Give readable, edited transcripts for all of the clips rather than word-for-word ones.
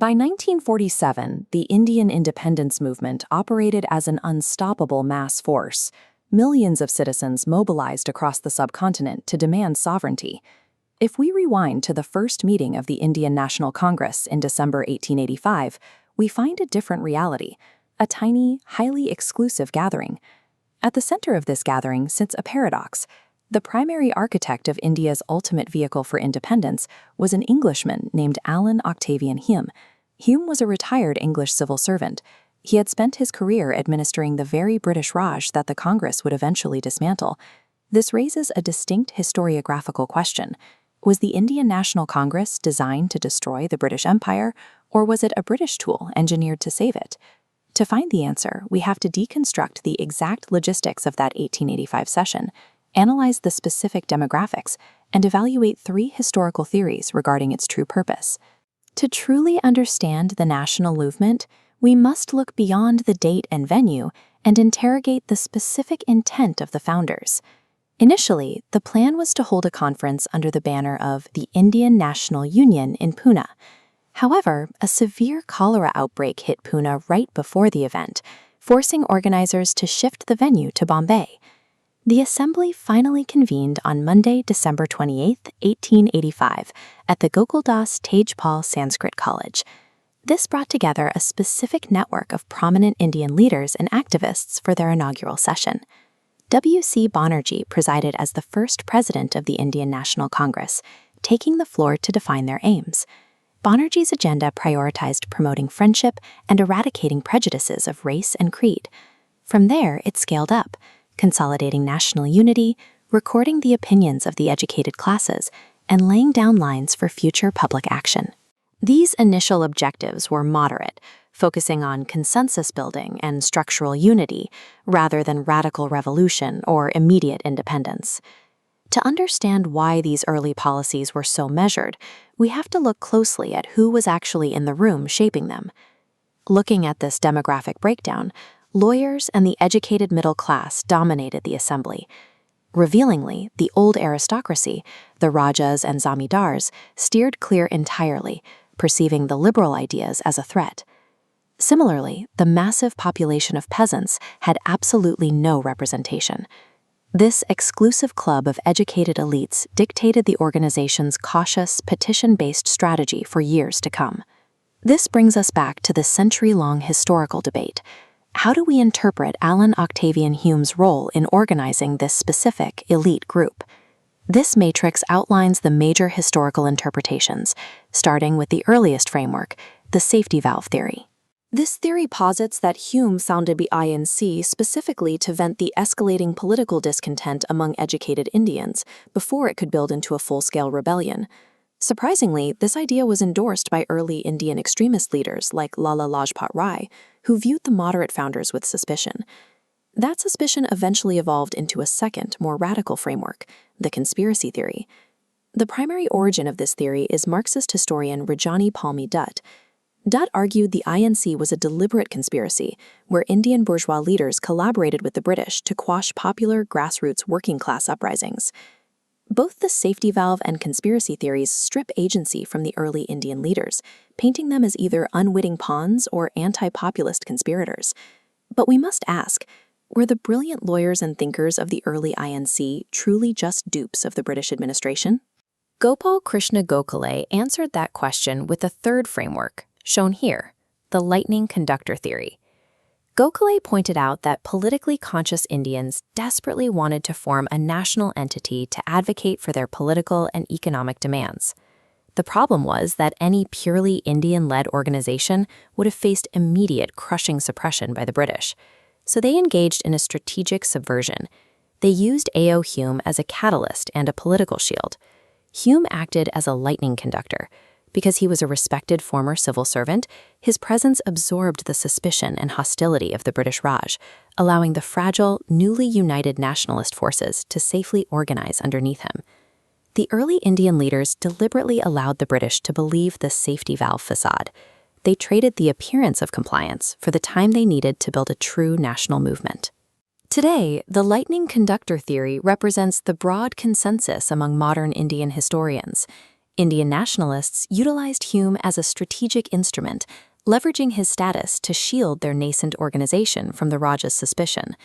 By 1947, the Indian independence movement operated as an unstoppable mass force. Millions of citizens mobilized across the subcontinent to demand sovereignty. If we rewind to the first meeting of the Indian National Congress in December 1885, we find a different reality, a tiny, highly exclusive gathering. At the center of this gathering sits a paradox. The primary architect of India's ultimate vehicle for independence was an Englishman named Allan Octavian Hume. Hume was a retired English civil servant. He had spent his career administering the very British Raj that the Congress would eventually dismantle. This raises a distinct historiographical question. Was the Indian National Congress designed to destroy the British Empire, or was it a British tool engineered to save it? To find the answer, we have to deconstruct the exact logistics of that 1885 session, analyze the specific demographics, and evaluate three historical theories regarding its true purpose. To truly understand the national movement, we must look beyond the date and venue and interrogate the specific intent of the founders. Initially, the plan was to hold a conference under the banner of the Indian National Union in Pune. However, a severe cholera outbreak hit Pune right before the event, forcing organizers to shift the venue to Bombay. The assembly finally convened on Monday, December 28, 1885, at the Gokuldas Tejpal Sanskrit College. This brought together a specific network of prominent Indian leaders and activists for their inaugural session. W.C. Banerjee presided as the first president of the Indian National Congress, taking the floor to define their aims. Banerjee's agenda prioritized promoting friendship and eradicating prejudices of race and creed. From there, it scaled up, consolidating national unity, recording the opinions of the educated classes, and laying down lines for future public action. These initial objectives were moderate, focusing on consensus building and structural unity rather than radical revolution or immediate independence. To understand why these early policies were so measured, we have to look closely at who was actually in the room shaping them. Looking at this demographic breakdown, lawyers and the educated middle class dominated the assembly. Revealingly, the old aristocracy, the Rajas and Zamindars, steered clear entirely, perceiving the liberal ideas as a threat. Similarly, the massive population of peasants had absolutely no representation. This exclusive club of educated elites dictated the organization's cautious, petition-based strategy for years to come. This brings us back to the century-long historical debate. How do we interpret Allan Octavian Hume's role in organizing this specific elite group? This matrix outlines the major historical interpretations, starting with the earliest framework, the safety valve theory. This theory posits that Hume founded the INC specifically to vent the escalating political discontent among educated Indians before it could build into a full-scale rebellion. Surprisingly, this idea was endorsed by early Indian extremist leaders like Lala Lajpat Rai, who viewed the moderate founders with suspicion. That suspicion eventually evolved into a second, more radical framework, the conspiracy theory. The primary origin of this theory is Marxist historian Rajani Palmi Dutt. Dutt argued the INC was a deliberate conspiracy where Indian bourgeois leaders collaborated with the British to quash popular grassroots working-class uprisings. Both the safety valve and conspiracy theories strip agency from the early Indian leaders, painting them as either unwitting pawns or anti-populist conspirators. But we must ask, were the brilliant lawyers and thinkers of the early INC truly just dupes of the British administration? Gopal Krishna Gokhale answered that question with a third framework, shown here, the lightning conductor theory. Gokhale pointed out that politically conscious Indians desperately wanted to form a national entity to advocate for their political and economic demands. The problem was that any purely Indian-led organization would have faced immediate crushing suppression by the British. So they engaged in a strategic subversion. They used A.O. Hume as a catalyst and a political shield. Hume acted as a lightning conductor. Because he was a respected former civil servant, his presence absorbed the suspicion and hostility of the British Raj, allowing the fragile, newly united nationalist forces to safely organize underneath him. The early Indian leaders deliberately allowed the British to believe this safety valve facade. They traded the appearance of compliance for the time they needed to build a true national movement. Today, the lightning conductor theory represents the broad consensus among modern Indian historians. Indian nationalists utilized Hume as a strategic instrument, leveraging his status to shield their nascent organization from the Raja's suspicion.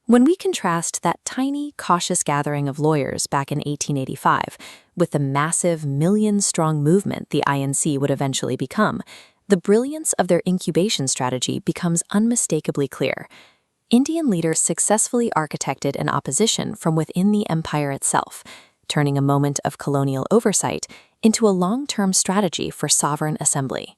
When we contrast that tiny, cautious gathering of lawyers back in 1885 with the massive, million-strong movement the INC would eventually become, the brilliance of their incubation strategy becomes unmistakably clear. Indian leaders successfully architected an opposition from within the empire itself, turning a moment of colonial oversight into a long-term strategy for sovereign assembly.